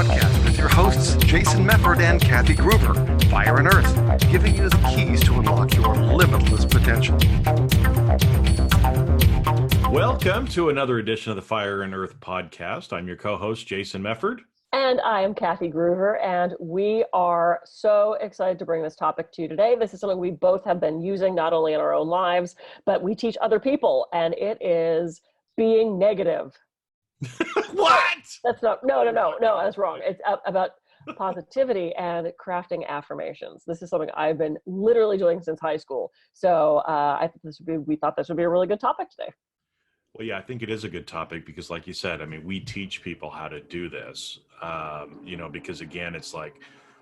podcast with your hosts, Jason Mefford and Kathy Gruber. Fire and Earth, giving you the keys to unlock your limitless potential. Welcome to another edition of the Fire and Earth podcast. I'm your co-host, Jason Mefford. And I am Kathy Gruber, and we are so excited to bring this topic to you today. This is something we both have been using not only in our own lives, but we teach other people, and it is being negative. What? That's not, no, that's wrong. It's about positivity and crafting affirmations. This is something I've been literally doing since high school. So we thought this would be a really good topic today. Well, yeah, I think it is a good topic because like you said, I mean, we teach people how to do this, because again, it's like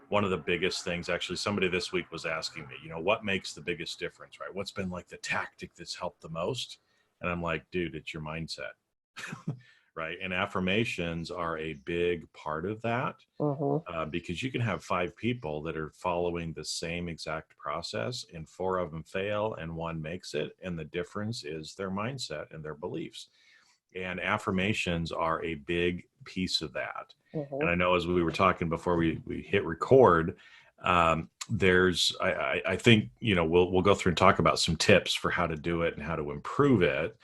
one of the biggest things, actually, somebody this week was asking me, what makes the biggest difference, right? What's been like the tactic that's helped the most? And I'm like, dude, it's your mindset, right? And affirmations are a big part of that because you can have 5 people that are following the same exact process and 4 of them fail and 1 makes it. And the difference is their mindset and their beliefs. And affirmations are a big piece of that. And I know as we were talking before we hit record, I think, we'll go through and talk about some tips for how to do it and how to improve it,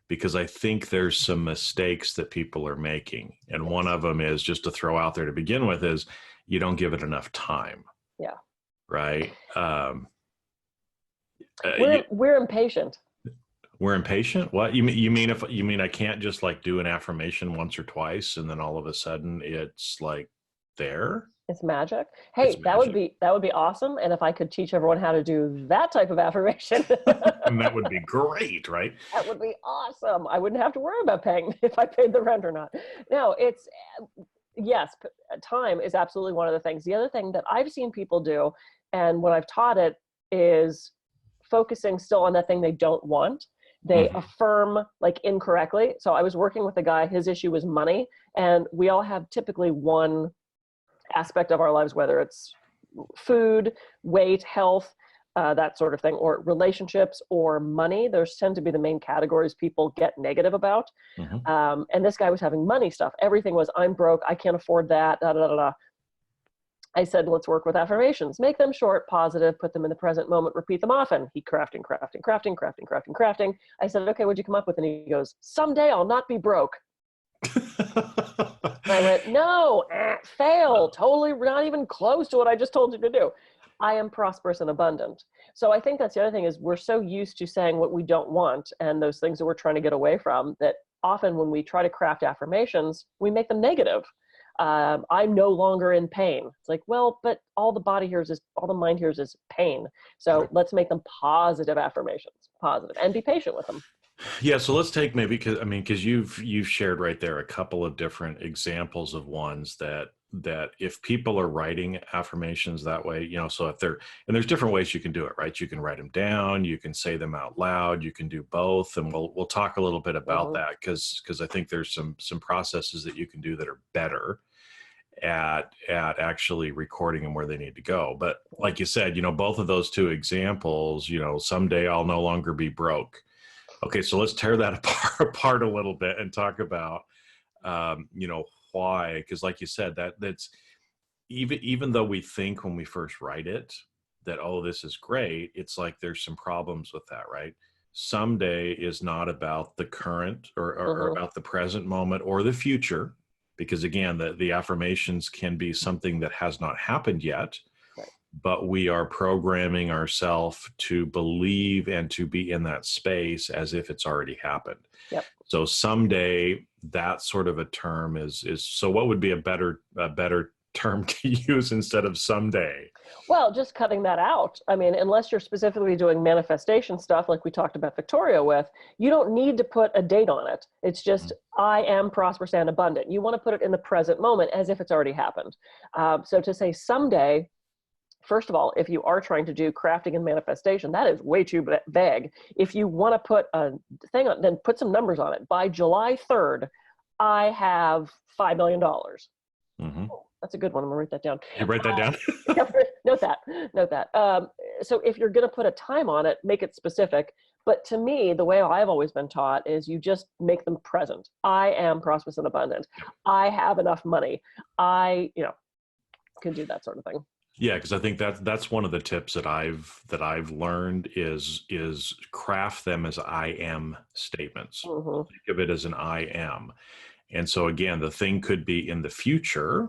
because I think there's some mistakes that people are making. And one of them is, just to throw out there to begin with, is you don't give it enough time. Yeah. Right. We're impatient. We're impatient. What you mean I can't just like do an affirmation once or twice and then all of a sudden it's like there? It's magic. Hey, that would be awesome. And if I could teach everyone how to do that type of affirmation, and that would be great, right? That would be awesome. I wouldn't have to worry about paying if I paid the rent or not. No, yes, time is absolutely one of the things. The other thing that I've seen people do, and when I've taught it, is focusing still on that thing they don't want. They affirm like incorrectly. So I was working with a guy, his issue was money, and we all have typically one aspect of our lives, whether it's food, weight, health, that sort of thing, or relationships or money. Those tend to be the main categories people get negative about. And this guy was having money stuff. Everything was, I'm broke, I can't afford that, da, da, da, da. I said, let's work with affirmations. Make them short, positive, put them in the present moment, repeat them often. He crafting. I said, okay, what'd you come up with? And he goes, someday I'll not be broke. I went, no, fail. Totally not even close to what I just told you to do. I am prosperous and abundant. So I think that's the other thing, is we're so used to saying what we don't want and those things that we're trying to get away from, that often when we try to craft affirmations, we make them negative. I'm no longer in pain. It's like, well, but all the mind hears is pain. So let's make them positive affirmations, positive, and be patient with them. Yeah. So let's take because you've shared right there a couple of different examples of ones that if people are writing affirmations that way, so if and there's different ways you can do it, right? You can write them down, you can say them out loud, you can do both. And we'll talk a little bit about that because I think there's some processes that you can do that are better at actually recording them where they need to go. But like you said, both of those 2 examples, someday I'll no longer be broke. Okay, so let's tear that apart a little bit and talk about, why. Because like you said, that's even though we think when we first write it that, oh, this is great, it's like there's some problems with that, right? Someday is not about the current or about the present moment or the future, because again, the affirmations can be something that has not happened yet. But we are programming ourselves to believe and to be in that space as if it's already happened. Yep. So someday, that sort of a term is so what would be a better term to use instead of someday? Well, just cutting that out. I mean, unless you're specifically doing manifestation stuff like we talked about Victoria with, you don't need to put a date on it. It's just, I am prosperous and abundant. You want to put it in the present moment as if it's already happened. So to say someday, first of all, if you are trying to do crafting and manifestation, that is way too vague. If you want to put a thing on, then put some numbers on it. By July 3rd, I have $5 million. Oh, that's a good one. I'm gonna write that down. You write that down? Note that. So if you're going to put a time on it, make it specific. But to me, the way I've always been taught is you just make them present. I am prosperous and abundant. I have enough money. I, can do that sort of thing. Yeah, because I think that's one of the tips that I've learned is craft them as I am statements. Mm-hmm. Think of it as an I am. And so again, the thing could be in the future,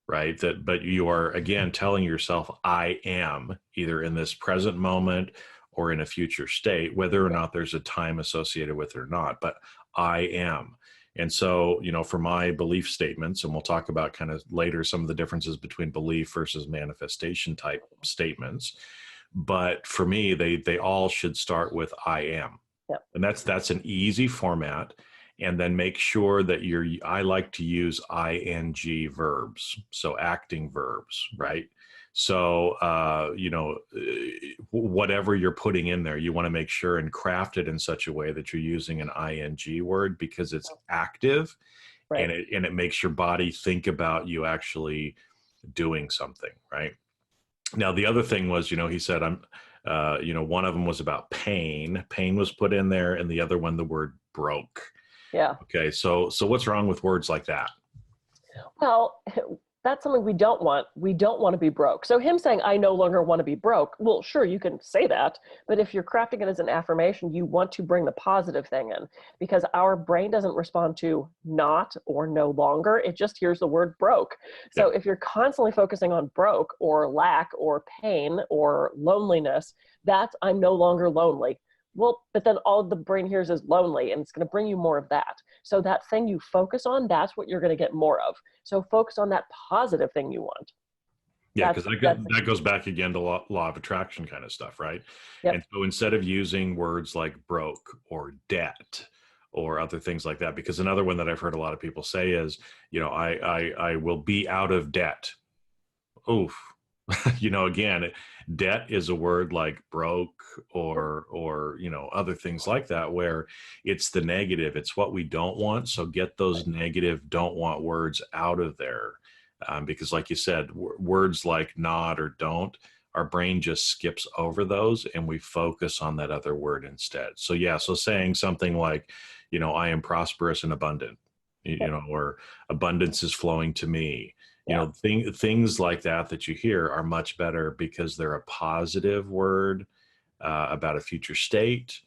right? But you are again telling yourself I am, either in this present moment or in a future state, whether or not there's a time associated with it or not, but I am. And so, for my belief statements, and we'll talk about kind of later some of the differences between belief versus manifestation type statements. But for me, they all should start with I am. Yep. And that's an easy format. And then make sure that I like to use ing verbs, so acting verbs, right? So, whatever you're putting in there, you want to make sure and craft it in such a way that you're using an ing word because it's active, right. and it makes your body think about you actually doing something, right? Now, the other thing was, he said, one of them was about pain. Pain was put in there, and the other one, the word broke. Yeah. Okay. So what's wrong with words like that? Well, that's something we don't want. We don't want to be broke. So him saying, I no longer want to be broke. Well, sure, you can say that. But if you're crafting it as an affirmation, you want to bring the positive thing in, because our brain doesn't respond to not or no longer. It just hears the word broke. So if you're constantly focusing on broke or lack or pain or loneliness, that's I'm no longer lonely. Well, but then all the brain hears is lonely, and it's going to bring you more of that. So that thing you focus on, that's what you're going to get more of. So focus on that positive thing you want. Yeah, because that goes back again to law of attraction kind of stuff, right? Yep. And so instead of using words like broke or debt or other things like that, because another one that I've heard a lot of people say is, I will be out of debt. Oof. Again, debt is a word like broke or other things like that, where it's the negative. It's what we don't want. So get those negative don't want words out of there. Because like you said, words like not or don't, our brain just skips over those and we focus on that other word instead. So so saying something like, I am prosperous and abundant, or abundance is flowing to me. Things like that you hear are much better because they're a positive word about a future state,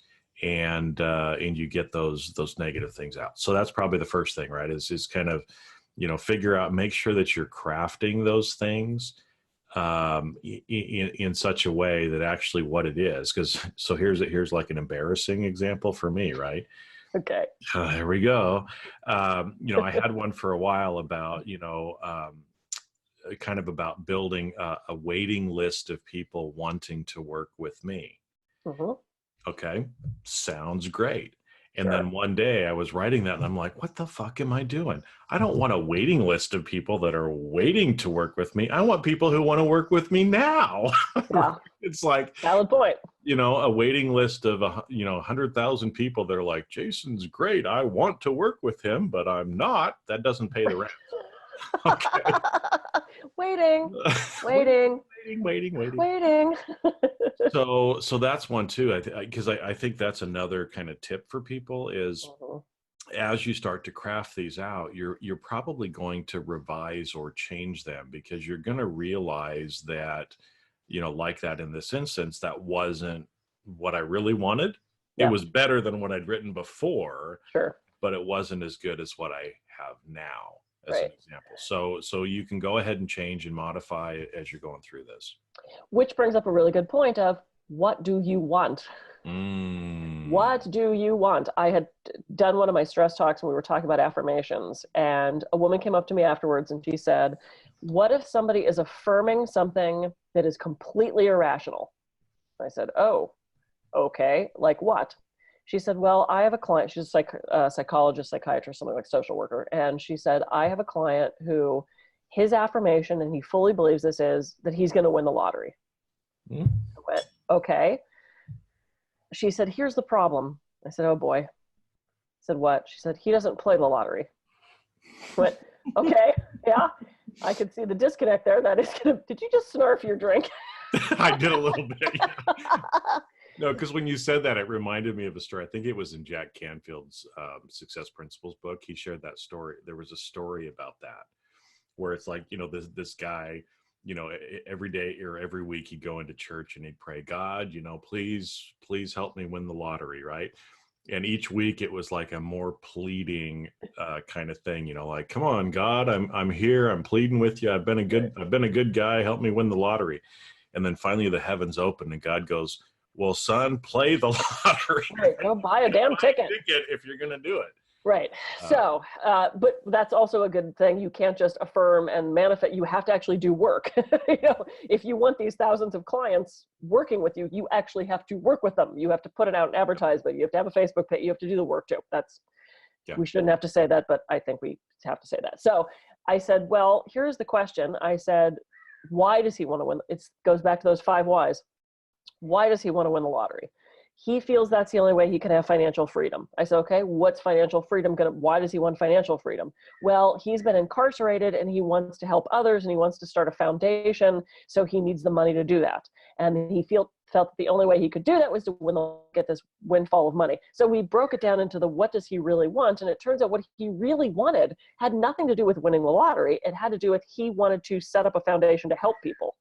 and you get those negative things out. So that's probably the first thing, right? Is kind of, figure out, make sure that you're crafting those things in such a way that actually what it is. Because here's like an embarrassing example for me, right? Okay. There we go. I had one for a while about, kind of about building a waiting list of people wanting to work with me. Mm-hmm. Okay. Sounds great. And Sure. then one day I was writing that and I'm like, what the fuck am I doing? I don't want a waiting list of people that are waiting to work with me. I want people who want to work with me now. Yeah. It's like, valid point. A waiting list of, 100,000 people that are like, Jason's great. I want to work with him, but I'm not. That doesn't pay the rent. Okay. Waiting. So that's one too. Because I think that's another kind of tip for people is, Mm-hmm. as you start to craft these out, you're probably going to revise or change them, because you're going to realize that, like that in this instance, that wasn't what I really wanted. Yeah. It was better than what I'd written before, Sure. but it wasn't as good as what I have now, as Right. an example. So you can go ahead and change and modify as you're going through this. Which brings up a really good point of, what do you want? What do you want? I had done one of my stress talks and we were talking about affirmations, and a woman came up to me afterwards and she said, what if somebody is affirming something that is completely irrational? I said, oh, okay. Like what? She said, well, I have a client. She's a psychologist, psychiatrist, something like social worker. And she said, I have a client who his affirmation, and he fully believes this, is that he's going to win the lottery. I went, okay. She said, here's the problem. I said, oh boy. I said, what? She said, he doesn't play the lottery. I went, okay, yeah. I could see the disconnect there. That is gonna, did you just snarf your drink? I did a little bit. Yeah. No, because when you said that, it reminded me of a story. I think it was in Jack Canfield's Success Principles book. He shared that story. There was a story about that where it's like, this guy, every day or every week he'd go into church and he'd pray, God, please help me win the lottery, right? And each week it was like a more pleading kind of thing, like, come on, God, I'm here, I'm pleading with you. I've been a good guy. Help me win the lottery. And then finally the heavens open and God goes, well, son, play the lottery. Right, go buy a damn ticket if you're going to do it. Right. So, but that's also a good thing. You can't just affirm and manifest. You have to actually do work. If you want these thousands of clients working with you, you actually have to work with them. You have to put it out in advertisement. You have to have a Facebook page. You have to do the work too. We shouldn't have to say that, but I think we have to say that. So I said, well, here's the question. I said, why does he want to win? It goes back to those 5 whys. Why does he want to win the lottery? He feels that's the only way he can have financial freedom. I said, okay, what's financial freedom why does he want financial freedom? Well, he's been incarcerated and he wants to help others and he wants to start a foundation. So he needs the money to do that. And he felt that the only way he could do that was to get this windfall of money. So we broke it down into what does he really want? And it turns out what he really wanted had nothing to do with winning the lottery. It had to do with he wanted to set up a foundation to help people.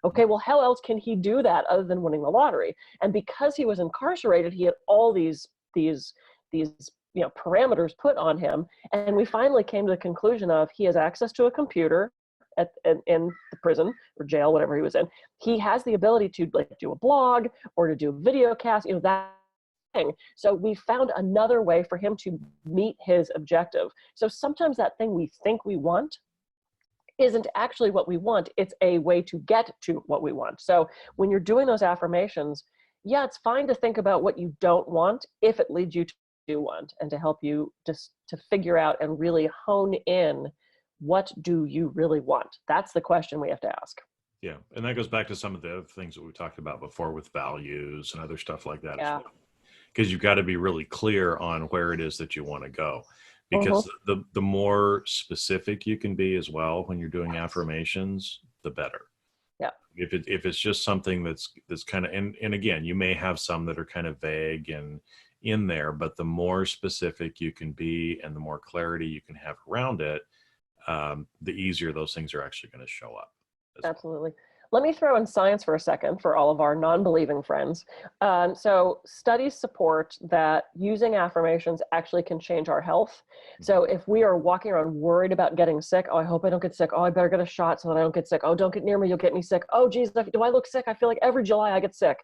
Okay, well, how else can he do that other than winning the lottery? And because he was incarcerated, he had all these parameters put on him. And we finally came to the conclusion of he has access to a computer in the prison or jail, whatever he was in. He has the ability to do a blog or to do a video cast, that thing. So we found another way for him to meet his objective. So sometimes that thing we think we want isn't actually what we want. It's a way to get to what we want. So when you're doing those affirmations, yeah, it's fine to think about what you don't want if it leads you to do want, and to help you just to figure out and really hone in, what do you really want? That's the question we have to ask. Yeah. And that goes back to some of the other things that we talked about before with values and other stuff like that. Yeah. Because you've got to be really clear on where it is that you want to go. Because the more specific you can be as well when you're doing affirmations, the better. Yeah. If it's just something that's kind of, and again, you may have some that are kind of vague and in there, but the more specific you can be and the more clarity you can have around it, the easier those things are actually going to show up. Absolutely. Let me throw in science for a second for all of our non-believing friends. So studies support that using affirmations actually can change our health. So if we are walking around worried about getting sick, oh, I hope I don't get sick. Oh, I better get a shot so that I don't get sick. Oh, don't get near me, you'll get me sick. Oh, geez, do I look sick? I feel like every July I get sick.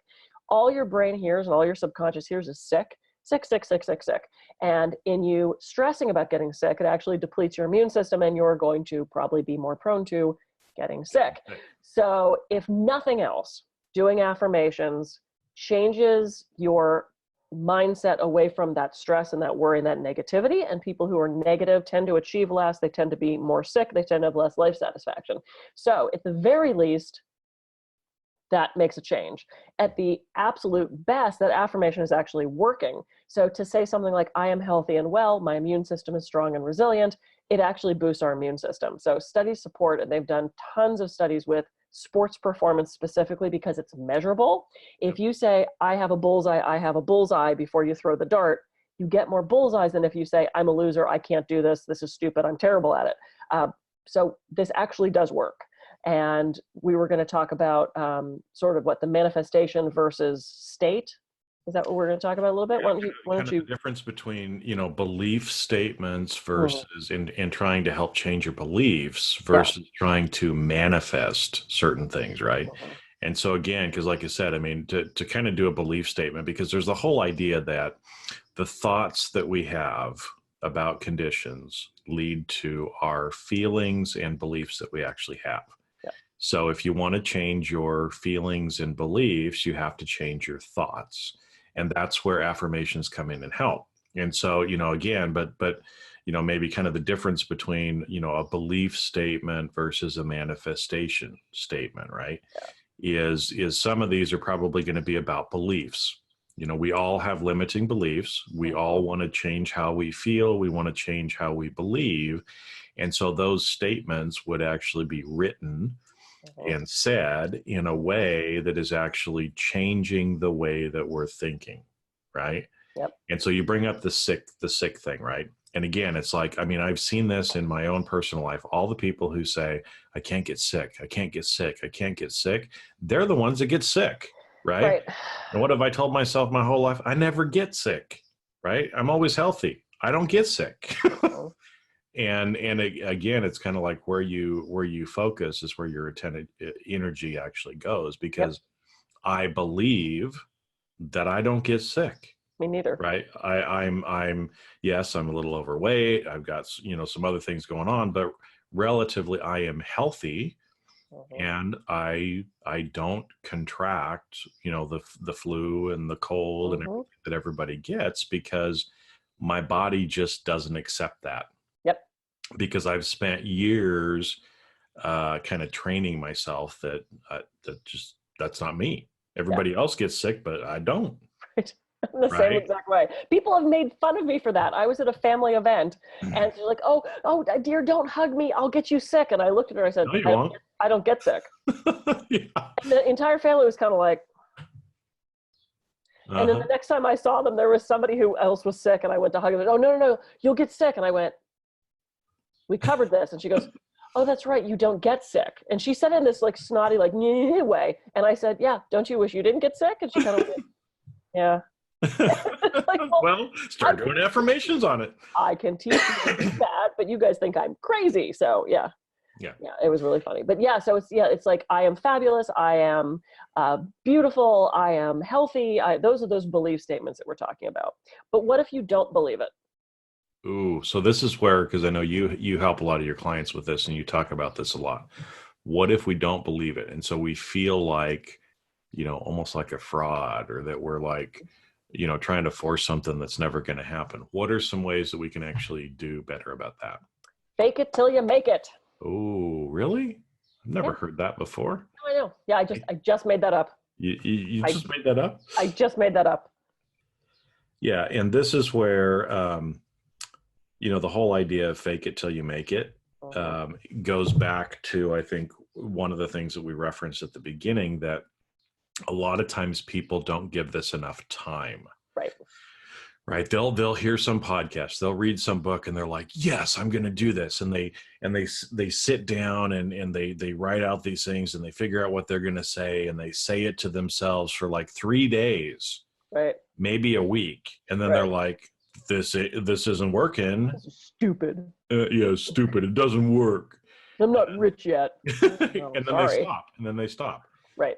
All your brain hears and all your subconscious hears is sick, sick, sick, sick, sick, sick. And in you stressing about getting sick, it actually depletes your immune system and you're going to probably be more prone to getting sick. So if nothing else, doing affirmations changes your mindset away from that stress and that worry and that negativity. And people who are negative tend to achieve less. They tend to be more sick. They tend to have less life satisfaction. So at the very least, that makes a change. At the absolute best, that affirmation is actually working. So to say something like, I am healthy and well, my immune system is strong and resilient, it actually boosts our immune system. So studies support, and they've done tons of studies with sports performance specifically because it's measurable. If you say, I have a bullseye before you throw the dart, you get more bullseyes than if you say, I'm a loser, I can't do this is stupid, I'm terrible at it. So this actually does work. And we were going to talk about sort of what the manifestation versus state. Is that what we're going to talk about a little bit? Why don't you... The difference between, belief statements versus in trying to help change your beliefs versus trying to manifest certain things, right? And so again, because like I said, I mean, to kind of do a belief statement, because there's the whole idea that the thoughts that we have about conditions lead to our feelings and beliefs that we actually have. So if you want to change your feelings and beliefs, you have to change your thoughts. And that's where affirmations come in and help. And so, again, but maybe kind of the difference between, a belief statement versus a manifestation statement, right? Is some of these are probably going to be about beliefs. We all have limiting beliefs. We all want to change how we feel. We want to change how we believe. And so those statements would actually be written and said in a way that is actually changing the way that we're thinking, right? Yep. And so you bring up the sick thing, right? And again, it's like, I mean, I've seen this in my own personal life. All the people who say, I can't get sick, I can't get sick, I can't get sick, they're the ones that get sick, right? Right. And what have I told myself my whole life? I never get sick, right? I'm always healthy. I don't get sick. And again, it's kind of like where you focus is where your energy actually goes, because I believe that I don't get sick. Me neither. Right. I'm yes, I'm a little overweight. I've got, some other things going on, but relatively I am healthy, and I don't contract, the flu and the cold and everything that everybody gets, because my body just doesn't accept that. Yep. Because I've spent years kind of training myself that that's not me. Everybody else gets sick, but I don't. Right. The same exact way. People have made fun of me for that. I was at a family event and they're like, oh, dear, don't hug me, I'll get you sick. And I looked at her, I said, no, I don't get sick. Yeah. And the entire family was kind of like, and then the next time I saw them, there was somebody who else was sick, and I went to hug them. Oh, no, you'll get sick. And I went, we covered this. And she goes, oh, that's right, you don't get sick. And she said it in this like snotty, like way. And I said, yeah, don't you wish you didn't get sick? And she kind of went, yeah. Like, well, start doing affirmations on it. I can teach you that, but you guys think I'm crazy. So yeah, it was really funny. But yeah, so it's like, I am fabulous, I am beautiful, I am healthy. Those are those belief statements that we're talking about. But what if you don't believe it? Ooh, so this is where, because I know you help a lot of your clients with this, and you talk about this a lot. What if we don't believe it, and so we feel like, almost like a fraud, or that we're like, trying to force something that's never going to happen? What are some ways that we can actually do better about that? Fake it till you make it. Oh, really? I've never heard that before. No, I know. Yeah, I just made that up. You just made that up? I just made that up. Yeah, and this is where, the whole idea of fake it till you make it goes back to, I think, one of the things that we referenced at the beginning, that a lot of times people don't give this enough time. Right. They'll hear some podcast, they'll read some book, and they're like, yes, I'm going to do this. And they sit down and they write out these things, and they figure out what they're going to say, and they say it to themselves for like 3 days, right? Maybe a week. And then they're like, this isn't working. This is stupid. Stupid. It doesn't work. I'm not rich yet. And then they stop. Right.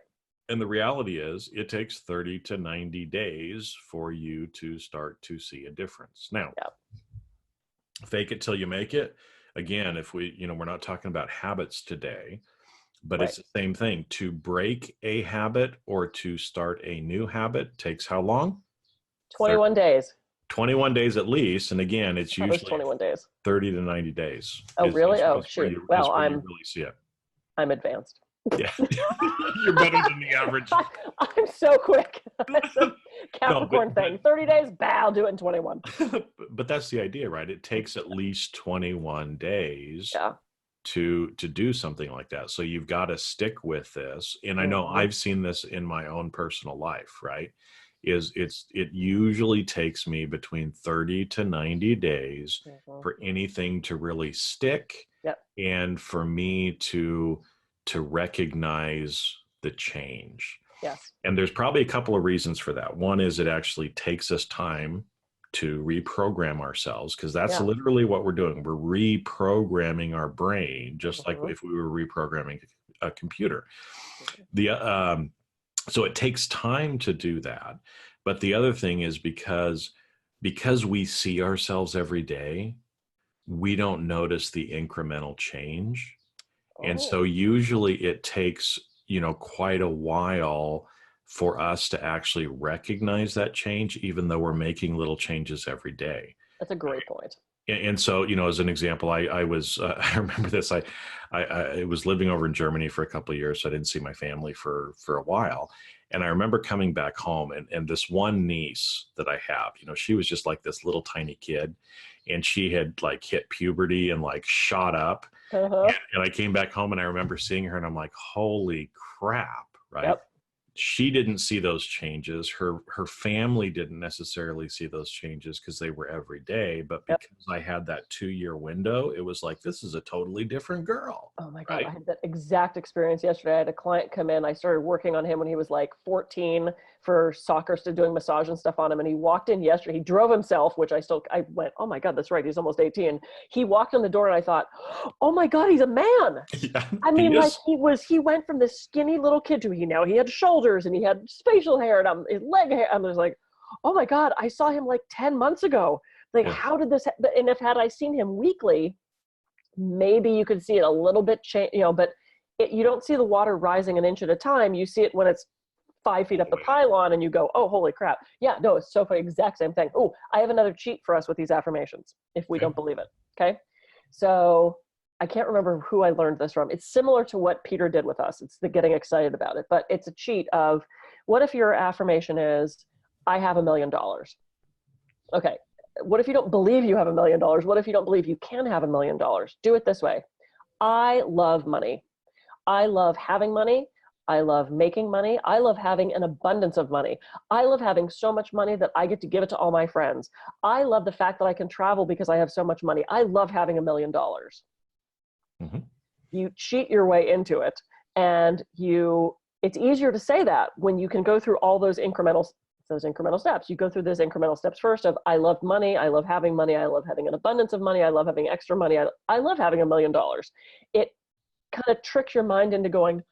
And the reality is, it takes 30 to 90 days for you to start to see a difference. Now, fake it till you make it. Again, if we're not talking about habits today, but it's the same thing. To break a habit or to start a new habit takes how long? 21 days. 21 days at least. And again, it's usually 21 days. 30 to 90 days. Oh, really? Shoot. Well, you really see it. I'm advanced. Yeah. You're better than the average. I'm so quick. That's a Capricorn thing. 30 days, I'll do it in 21. But that's the idea, right? It takes at least 21 days to do something like that. So you've got to stick with this. And I know I've seen this in my own personal life, right? It usually takes me between 30 to 90 days for anything to really stick, and for me to recognize the change. Yes. And there's probably a couple of reasons for that. One is it actually takes us time to reprogram ourselves, because that's literally what we're doing. We're reprogramming our brain, just like if we were reprogramming a computer. So it takes time to do that. But the other thing is, because we see ourselves every day, we don't notice the incremental change. And so usually it takes, quite a while for us to actually recognize that change, even though we're making little changes every day. That's a great point. And so, as an example, I was, I remember this, I was living over in Germany for a couple of years, so I didn't see my family for a while. And I remember coming back home, and this one niece that I have, she was just like this little tiny kid, and she had like hit puberty and like shot up. Uh-huh. And I came back home and I remember seeing her and I'm like, holy crap, right? Yep. She didn't see those changes. Her family didn't necessarily see those changes because they were every day. But Yep. because I had that 2-year window, it was like, this is a totally different girl. Oh my God, Right? I had that exact experience yesterday. I had a client come in. I started working on him when he was like 14 for soccer, still doing massage and stuff on him. And he walked in yesterday. He drove himself, which I went, oh my God, that's right. He's almost 18. He walked in the door and I thought, oh my God, he's a man. Yeah, I he mean, like is. he went from this skinny little kid to he had shoulders and he had facial hair and his leg hair. I was like, oh my God, I saw him like 10 months ago. Like, Yeah. how did this, and if had I seen him weekly, maybe you could see it a little bit change, but you don't see the water rising an inch at a time. You see it when it's 5 feet up the pylon and you go, oh, holy crap. Yeah, no, it's so funny. Exact same thing. Oh, I have another cheat for us with these affirmations if we don't believe it. Okay. So I can't remember who I learned this from. It's similar to what Peter did with us. It's the getting excited about it, but it's a cheat of what if your affirmation is, I have $1 million. Okay. What if you don't believe you have $1 million? What if you don't believe you can have $1 million? Do it this way. I love money. I love having money. I love making money. I love having an abundance of money. I love having so much money that I get to give it to all my friends. I love the fact that I can travel because I have so much money. I love having $1 million. Mm-hmm. You cheat your way into it, and it's easier to say that when you can go through all those incremental steps. You go through those incremental steps first of, I love money. I love having money. I love having an abundance of money. I love having extra money. I love having $1 million. It kind of tricks your mind into going,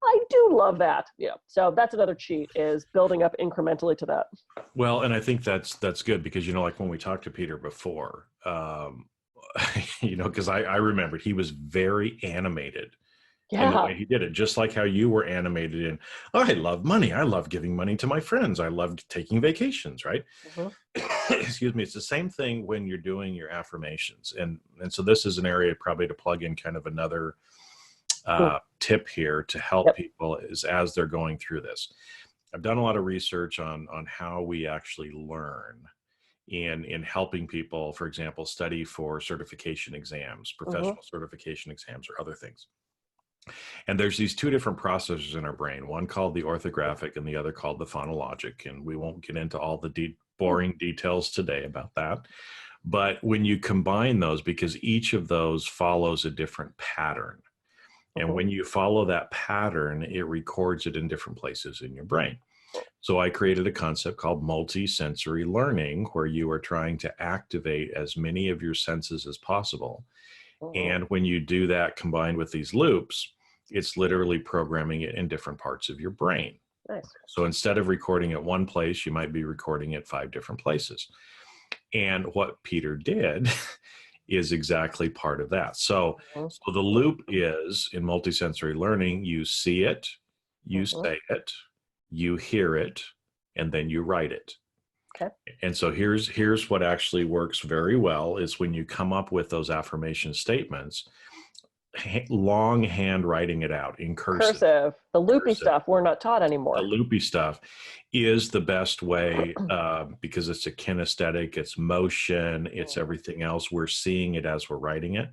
I do love that. Yeah. So that's another cheat, is building up incrementally to that. Well, and I think that's good because, like when we talked to Peter before, because I remembered he was very animated in the Yeah. way he did it, just like how you were animated in, oh, I love money. I love giving money to my friends. I loved taking vacations, right? Mm-hmm. Excuse me. It's the same thing when you're doing your affirmations. And so this is an area probably to plug in kind of another tip here to help people as they're going through this. I've done a lot of research on how we actually learn in helping people, for example, study for certification exams, professional certification exams, or other things. And there's these two different processes in our brain, one called the orthographic and the other called the phonologic. And we won't get into all the boring details today about that. But when you combine those, because each of those follows a different pattern, and when you follow that pattern, it records it in different places in your brain. So I created a concept called multi-sensory learning, where you are trying to activate as many of your senses as possible. And when you do that combined with these loops, it's literally programming it in different parts of your brain. Nice. So instead of recording it one place, you might be recording it 5 different places. And what Peter did is exactly part of that. So the loop is, in multisensory learning, you see it, you say it, you hear it, and then you write it. Okay. And so here's what actually works very well is when you come up with those affirmation statements, longhand writing it out in cursive. The loopy stuff we're not taught anymore. The loopy stuff is the best way because it's a kinesthetic, it's motion, it's everything else. We're seeing it as we're writing it.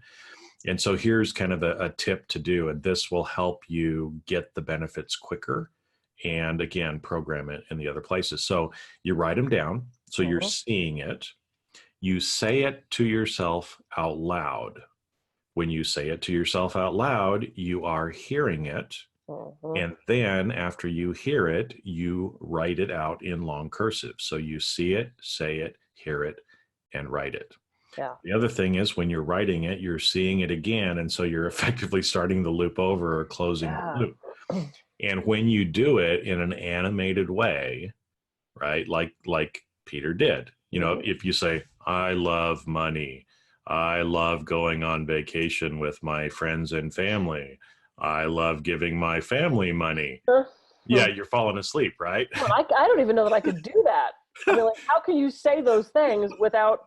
And so here's kind of a tip to do, and this will help you get the benefits quicker. And again, program it in the other places. So you write them down. So you're seeing it. You say it to yourself out loud. When you say it to yourself out loud, you are hearing it. And then after you hear it, you write it out in long cursive. So you see it, say it, hear it, and write it. Yeah. The other thing is when you're writing it, you're seeing it again. And so you're effectively starting the loop over or closing the loop. And when you do it in an animated way, right, like Peter did, if you say, I love money, I love going on vacation with my friends and family, I love giving my family money. Yeah, you're falling asleep, right? Well, I don't even know that I could do that. I mean, like, how can you say those things without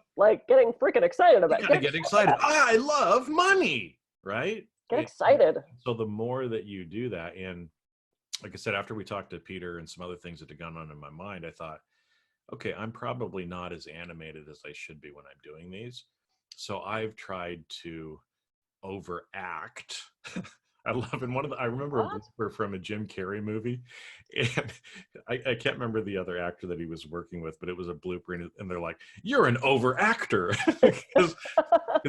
getting freaking excited about it? You gotta get excited. I love money, right? Get excited. So the more that you do that, and like I said, after we talked to Peter and some other things that had gone on in my mind, I thought, okay, I'm probably not as animated as I should be when I'm doing these. So I've tried to overact. I love, and I remember a What? whisper from a Jim Carrey movie, and I can't remember the other actor that he was working with, but it was a blooper, and they're like, "You're an overactor," because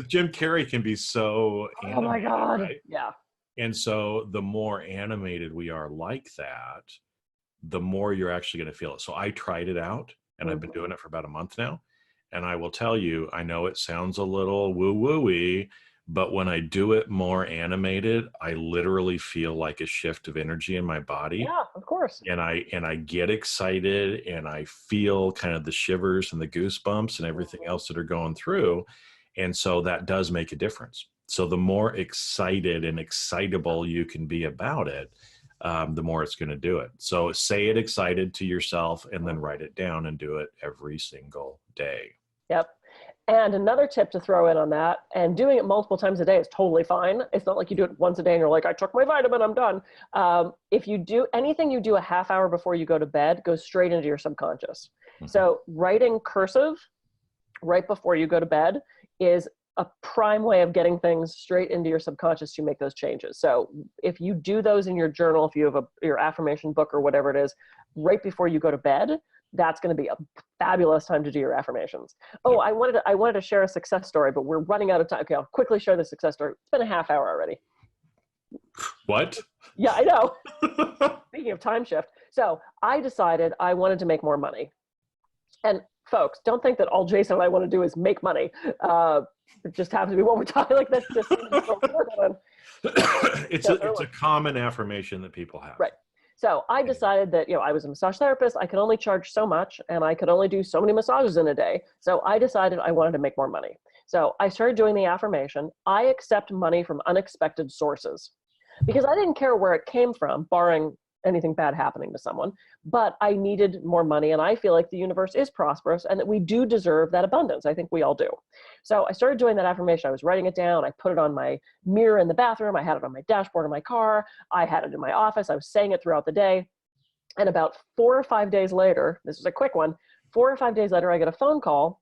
Jim Carrey can be so Oh my animated, God. right? Yeah. And so the more animated we are like that, the more you're actually going to feel it. So I tried it out, and I've been doing it for about a month now. And I will tell you, I know it sounds a little woo-woo-y, but when I do it more animated, I literally feel like a shift of energy in my body. Yeah, of course. And I get excited, and I feel kind of the shivers and the goosebumps and everything else that are going through. And so that does make a difference. So the more excited and excitable you can be about it, the more it's going to do it. So say it excited to yourself, and then write it down and do it every single day. Yep. And another tip to throw in on that, and doing it multiple times a day is totally fine. It's not like you do it once a day and you're like, I took my vitamin, I'm done. If you do anything you do a half hour before you go to bed, goes straight into your subconscious. So writing cursive right before you go to bed is a prime way of getting things straight into your subconscious to make those changes. So if you do those in your journal, if you have your affirmation book or whatever it is, right before you go to bed, that's going to be a fabulous time to do your affirmations. Oh, I wanted to share a success story, but we're running out of time. Okay, I'll quickly share the success story. It's been a half hour already. What? Yeah, I know. Speaking of time shift. So I decided I wanted to make more money. And folks, don't think that all Jason and I want to do is make money. It just happens to be what we're talking like. That's just it's a common affirmation that people have. Right. So I decided that, I was a massage therapist. I could only charge so much, and I could only do so many massages in a day. So I decided I wanted to make more money. So I started doing the affirmation. I accept money from unexpected sources, because I didn't care where it came from, barring anything bad happening to someone, but I needed more money. And I feel like the universe is prosperous and that we do deserve that abundance. I think we all do. So I started doing that affirmation. I was writing it down. I put it on my mirror in the bathroom. I had it on my dashboard in my car. I had it in my office. I was saying it throughout the day. And about 4 or 5 days later, this is a quick one, 4 or 5 days later, I get a phone call.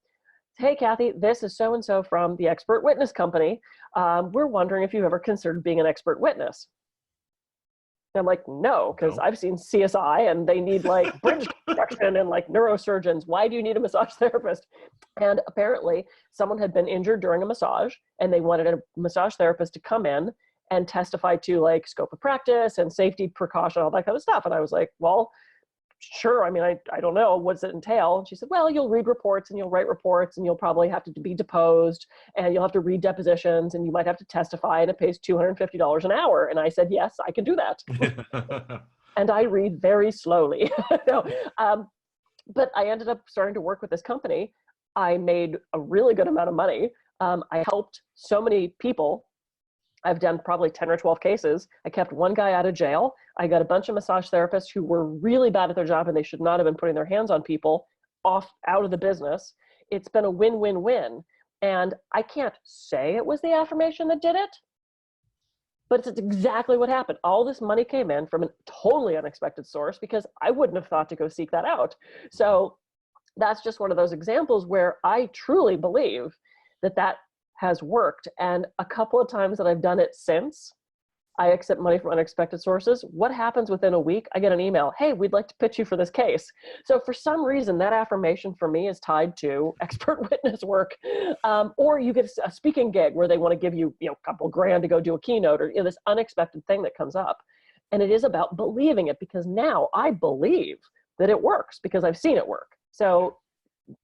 Hey, Kathy, this is so-and-so from the Expert Witness Company. We're wondering if you've ever considered being an expert witness. And I'm like, no, because I've seen CSI and they need like bridge construction and like neurosurgeons. Why do you need a massage therapist? And apparently someone had been injured during a massage and they wanted a massage therapist to come in and testify to like scope of practice and safety precaution, all that kind of stuff. And I was like, well, sure. I mean, I don't know. What does it entail? And she said, well, you'll read reports and you'll write reports and you'll probably have to be deposed and you'll have to read depositions and you might have to testify, and it pays $250 an hour. And I said, yes, I can do that. And I read very slowly. No, but I ended up starting to work with this company. I made a really good amount of money. I helped so many people. I've done probably 10 or 12 cases. I kept one guy out of jail. I got a bunch of massage therapists who were really bad at their job and they should not have been putting their hands on people out of the business. It's been a win-win-win. And I can't say it was the affirmation that did it, but it's exactly what happened. All this money came in from a totally unexpected source because I wouldn't have thought to go seek that out. So that's just one of those examples where I truly believe that has worked. And a couple of times that I've done it since, I accept money from unexpected sources. What happens within a week? I get an email. Hey, we'd like to pitch you for this case. So for some reason, that affirmation for me is tied to expert witness work. Or you get a speaking gig where they want to give you, a couple grand to go do a keynote, or this unexpected thing that comes up. And it is about believing it, because now I believe that it works because I've seen it work. So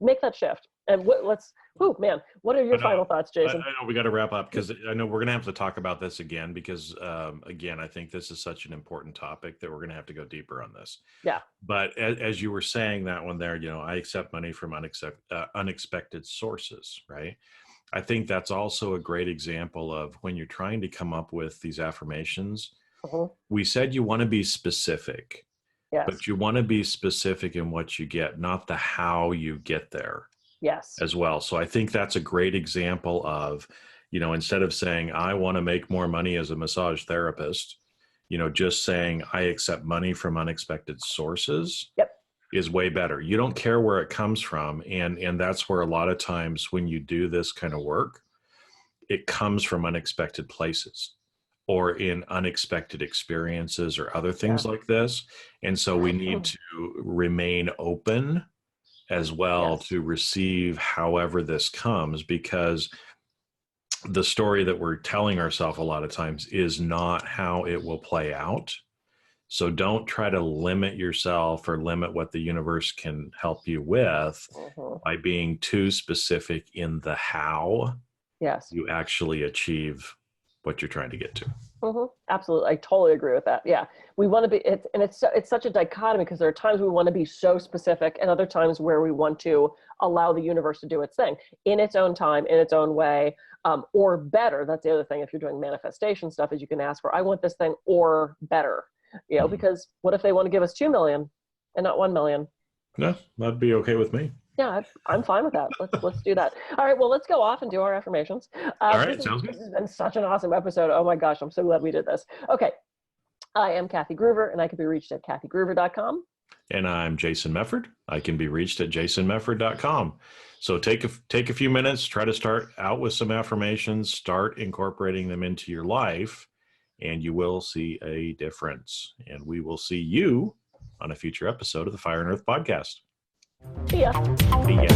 make that shift. And what are your final thoughts, Jason? I know we got to wrap up because I know we're going to have to talk about this again because, again, I think this is such an important topic that we're going to have to go deeper on this. Yeah. But as you were saying that one there, I accept money from unexpected sources, right? I think that's also a great example of when you're trying to come up with these affirmations. We said you want to be specific, yes, but you want to be specific in what you get, not the how you get there. Yes. As well. So I think that's a great example of, instead of saying, I want to make more money as a massage therapist, just saying I accept money from unexpected sources is way better. You don't care where it comes from. And that's where a lot of times when you do this kind of work, it comes from unexpected places or in unexpected experiences or other things like this. And so we need to remain open as well to receive however this comes, because the story that we're telling ourselves a lot of times is not how it will play out. So don't try to limit yourself or limit what the universe can help you with by being too specific in the how you actually achieve what you're trying to get to. Absolutely. I totally agree with that. Yeah. We want to be, it's such a dichotomy, because there are times we want to be so specific and other times where we want to allow the universe to do its thing in its own time, in its own way, or better. That's the other thing. If you're doing manifestation stuff, is you can ask for, I want this thing or better, because what if they want to give us 2 million and not 1 million? No, that'd be okay with me. Yeah, I'm fine with that. Let's do that. All right, well, let's go off and do our affirmations. All right, sounds good. This has been such an awesome episode. Oh my gosh, I'm so glad we did this. Okay, I am Kathy Groover, and I can be reached at kathygroover.com. And I'm Jason Mefford. I can be reached at jasonmefford.com. So take a few minutes, try to start out with some affirmations, start incorporating them into your life, and you will see a difference. And we will see you on a future episode of the Fire and Earth podcast. See ya. See ya.